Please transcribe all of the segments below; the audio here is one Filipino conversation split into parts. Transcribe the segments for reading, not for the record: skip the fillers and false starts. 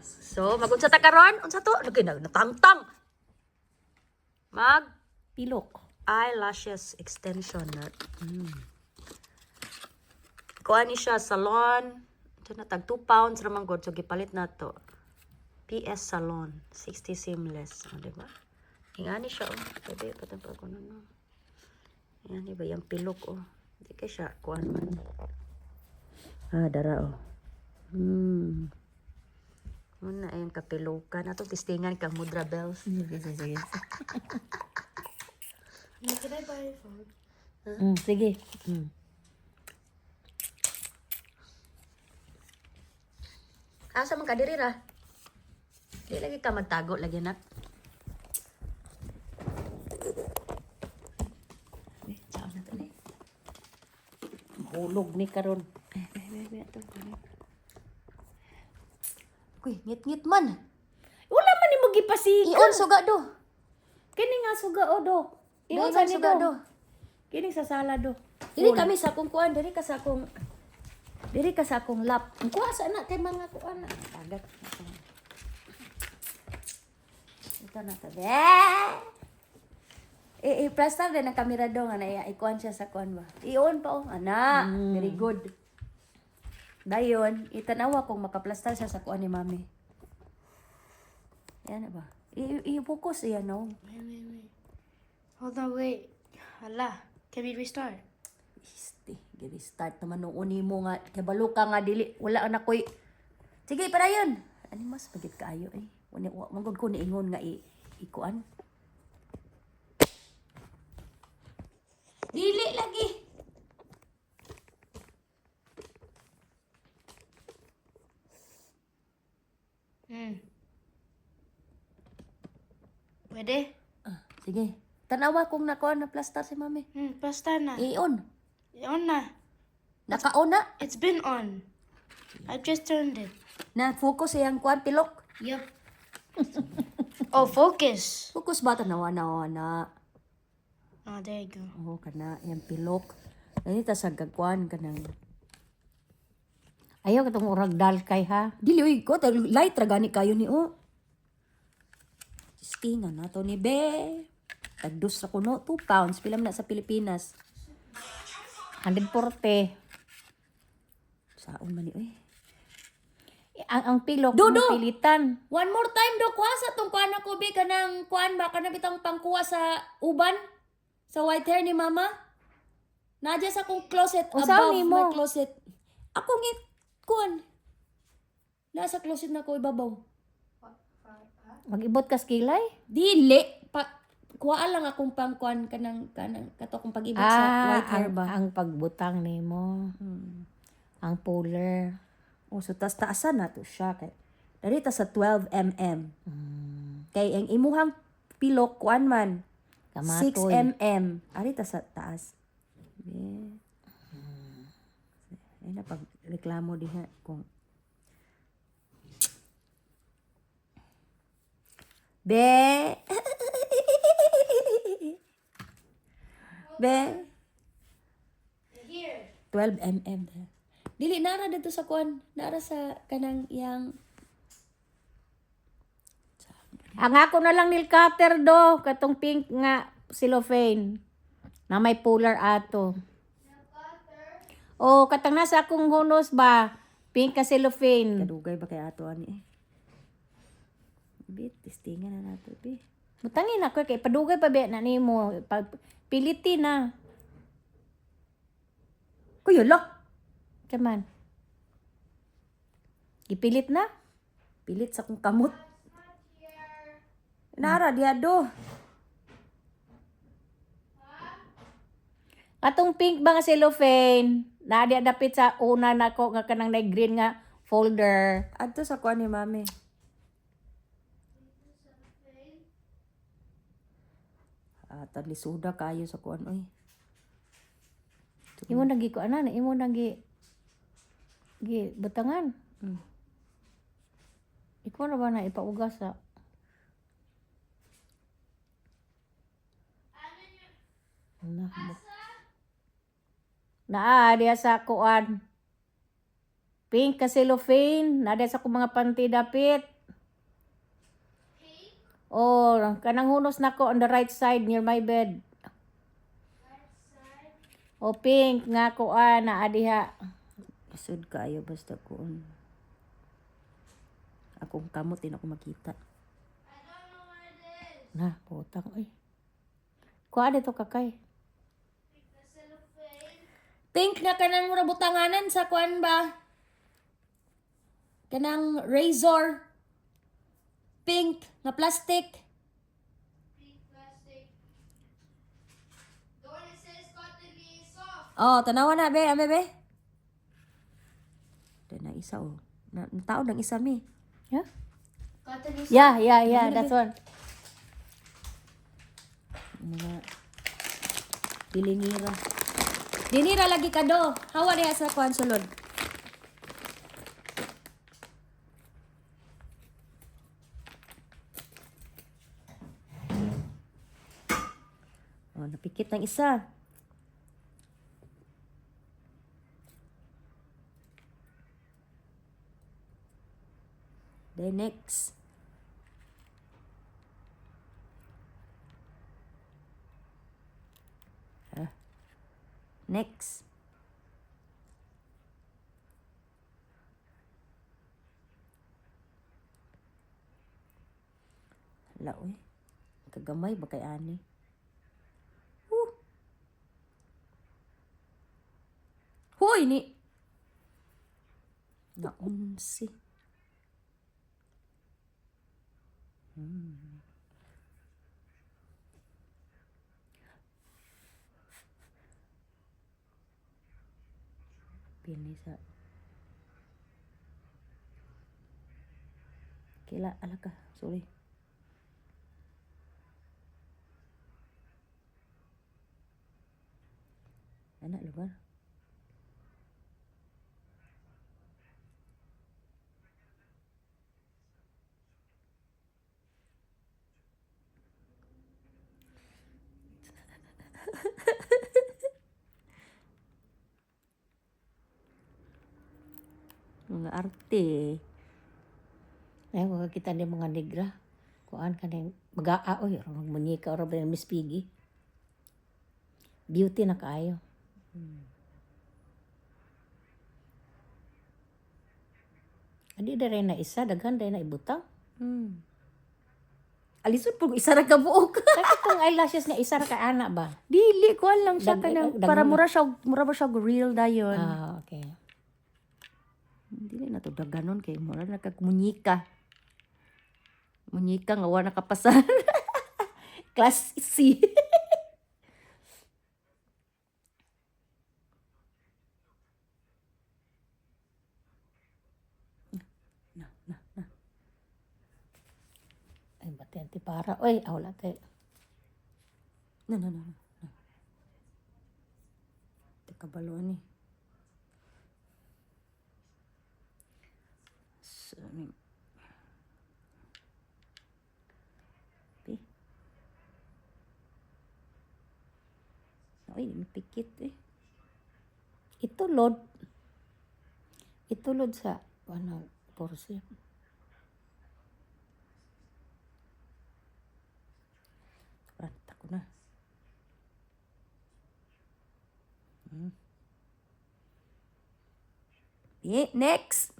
So, mag-unsa ta karon? Unsa to? Lagi na natangtang. Mag Pilok. eyelashes extension na. Kuha ni siya salon. Ito na tag 2 pounds ramang god so gipalit na to. PS Salon 60 seamless, di ba? Ingani siya oh. Pwede patapos ko na no. Yan ba yung pilok oh. Di kay siya kuan man. Dara oh. Muna ayun kapilukan. Ato tistingan kang mudra bells. Sige. Can I buy a phone? Sige. Asa man ka diri ra? Di lagi ka magtago lagi nak. Saan na to ni? Hulog ni karon. Kuy, ngit-ngit man. Wala man ni mo gipasikan. Iyon suga do. Kini nga suga o do. Iyon sa Iyon ni suga do. do. Kini sa sala do. Diri kami sa akong kuan, diri ka sa akong lap. Ang kuha sa na kay mga kuha na. Tagat. Ito na to. I-press din ang kamera do nga na ikuan siya sa kuan ba. I-on pa oh. Ana, very good. Dayon, itanawa kung makaplastar siya sa kuan ni mami. Yan na ba? I-focus iyan no. Wait. Hold on, wait. Hala. Can we restart? Gini start naman nung uni mo nga kabalo ka nga dili wala na koy. Sige para yun. Ani mas pagit kaayo eh. Uni mangod ko niingon nga ikuan. Dili lagi. Pwede? Sige. Tanawa kung nakuan na plaster si mami. Basta na. I-on. On na. Naka-on na. It's been on. I just turned it. Na focus iyang kuan pilok. Yep. Oh, focus. Focus ba tanawa na. Oh, there you go. Oh, kana iyang pilok. Dali ta sa gagkuan kanang Ayaw katong urag dalkay ha. dili oy ko light ra gani kayo ni o. Stingan na to ni be. Tagdos ra kuno 2 pounds pila man na sa Pilipinas. 140. Saon man ni oy. Ang pilok Dodo! mo pilitan. One more time do kuha sa tong kuan ako be kanang kuan ba kana bitang pangkuha sa uban sa white hair ni mama. Nadya sa akong closet Usaw above nimo? my closet. Ako ngit kuan. Nasa closet na ko ibabaw. Mag-ibot ka skilay? Dili pa kuha lang akong pangkuan kanang kato kong pag-ibig sa white hair ba. Ang pagbutang nimo. Ang puller. Oh, so taasan na to siya kay dari ta sa 12 mm. Kay ang imuhang pilok kuan man 6 Kamatoy. mm. Ari ta sa taas. Ay na pag reklamo diha kung Be. Be. Here. 12 mm. Dili nara dito sa kuan, nara sa kanang yang Ang ako na lang nail cutter do, katong pink nga cellophane. Na may puller ato. O katang nasa akong hunos ba, pink ka cellophane. kadugay ba kay ato ani eh. Bit testingan na nato be. Mutangin ako kay padugay pa ba na nimo, piliti na. Kuya lock. Kaman. Gipilit na? Pilit sa kong kamot. Nara diha do. Atong pink ba nga cellophane, na di dapit sa una nako nga kanang na green nga folder. Adto sa kuan ni mami. Tadlisuda kayo sa kuan oy. Imo nagi ko ana, imo nagi butangan. Ikaw na ba na ipaugas sa diya sa kuan. Pink ka cellophane. Nada sa akong mga panty dapit. Oh, kanang hunos nako on the right side near my bed. O pink nga kuan na adiha. Isod kaayo basta kuon. Akong kamot din ako makita. Na, putang oy. Kuan dito kakay. Pink nga kanang mura butanganan sa kuan ba? Kanang razor. Pink nga plastic. The one that says cotton is soft. Oh, tanawa na be, abe be. Dahil na isa oh. Tao ng isa mi. Yeah? Cotton is Yeah, that's one. Mga pilingira. Dinira lagi ka do. Hawa diha sa kuan sulod. Oh, napikit ng isa. Then next. Next. Hala, uy. Kagamay ba kay ani? Hoy ni. Naunsi. Pinisa. Kila, alaka. Sorry. Anak lugar. Mga arte. Ay, wag kita ni mga negra. Kuan kanang magaa oy, rong munyeka ora ba Miss Piggy. Beauty na kaayo. Adi dere na isa, daghan dere na ibutang. Alisod po isa ra ka buok. Kasi kung eyelashes nga isa ra ka ana ba? Dili ko lang siya Dag- kanang dag- para dag- mura ba siya real dayon. Ah, okay. Dili na to daganon kay mura na kag munyika. Munyika nga wala nakapasar. Class C. Ay, bati anti para. Oy, wala tay. No. Teka balo ni. So, Ay, mapikit eh. Itulod. Itulod sa ano, porse. Ranta ko na. Next!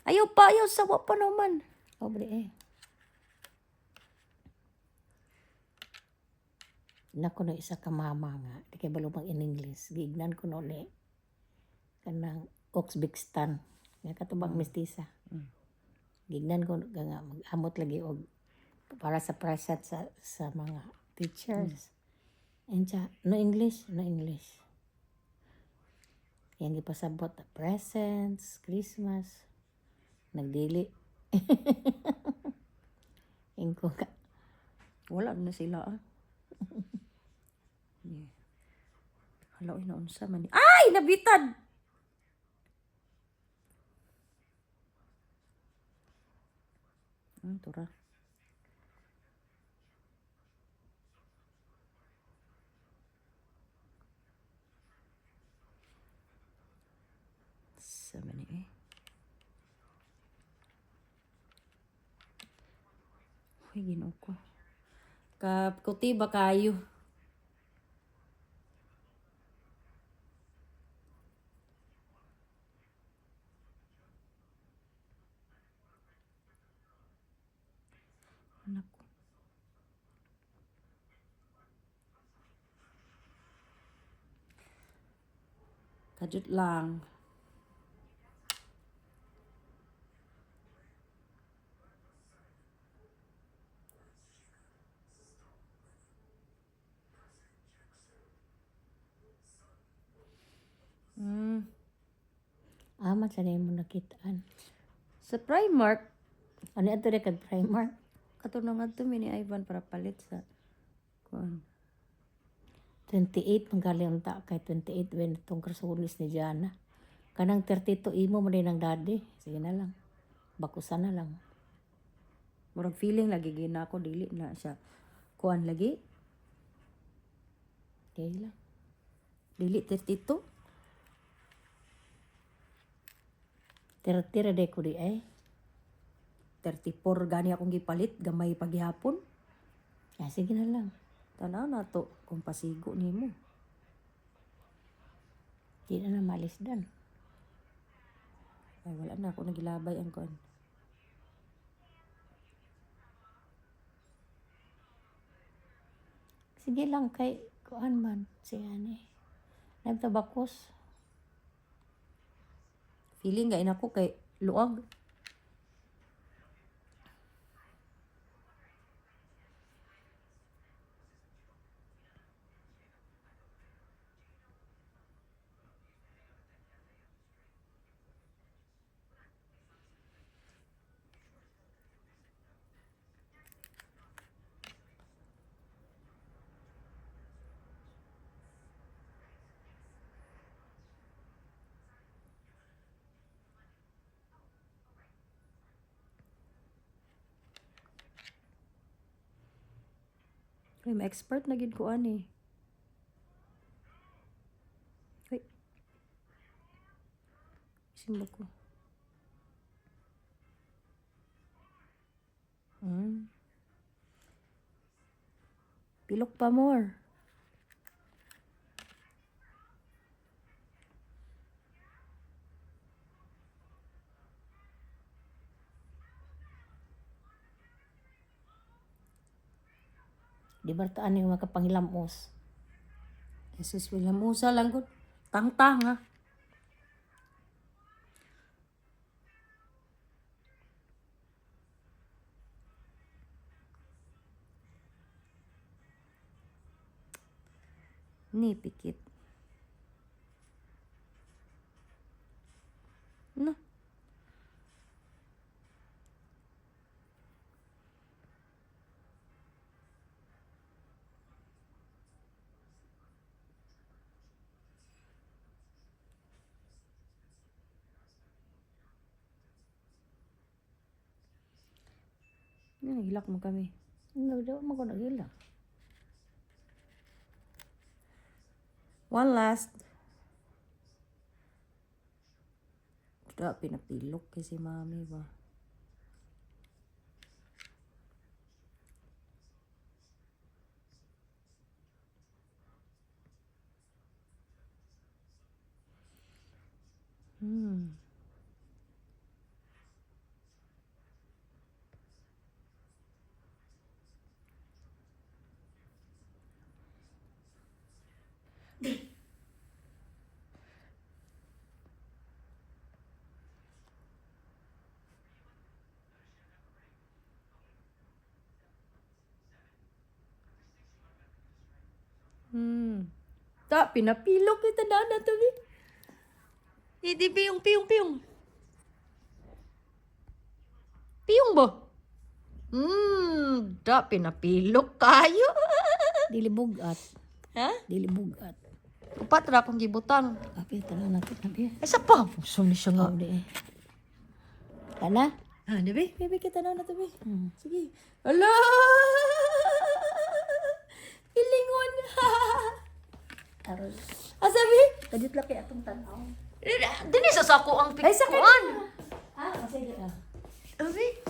Ayaw sawa pa naman. Obre eh. Nako na isa ka mama nga. Di kay balumang in English. Gignan ko no ni. Kanang Oxbigstan. Nga katubang mestiza. Gignan ko nga mag-amot lagi og para sa present sa mga teachers. And siya, no English. Yang gipasabot presents, Christmas. Nagdili. Ingko ka. Wala na sila ah. Yeah. Hala, inaunsa man. Ay! Nabitad! Tura. Sa man eh. Ay, Ginoo ko. Kuti ba kayo? Anak ko. Kadut lang. Amat sa mo nakitaan. Sa Primark, Ano ito rin kag primer? kato na nga to mini Ivan para palit sa kuan. 28 manggaling ta kay 28 when itong krasulis ni Jana. Kanang 32 imo mo din ang daddy. Sige na lang. Bakusan na lang. Murag feeling lagi gina ako dili na siya kuan lagi. Okay lang. Dili 32. Tira-tira de ko di ay. 34 gani akong gipalit gamay paghihapon. Sige na lang. Tanaw na to kung pasigo nimo. Di na malis dan. Ay wala na ako nagilabay ang kuan. Sige lang kay kuan man si ani. Nagtabakos. Feeling gain ako kay luag. Ay, ma-expert na gid ko ani. Ay. Simba ko. Pilok pa more. Di ba taan yung makapangilamos? Jesus, wala musa lang gud. Tang-tang ha. Ni pikit. No. Nagilak mo kami. Hindi mo ko nagila. One last. Ito, pinapilok kay si mami ba? Ta, pinapilok kita na to bi. Hindi piyong. Piyong ba? Da, pinapilok kayo. Dili bugat. Ha? Dili bugat. Upat ra akong gibutang. Api tanan natin nabi. Ay, sa pa. Puso ni siya nga. Oh, di. Tana? Ah, di Baby, kita na to bi. Hmm. Sige. Ala! Ilingon. Aros. Asabi? Kadit laki atong tanaw. Dini sa sako ang Ay, sakit. pikuan. Ah, sige ah. Abi,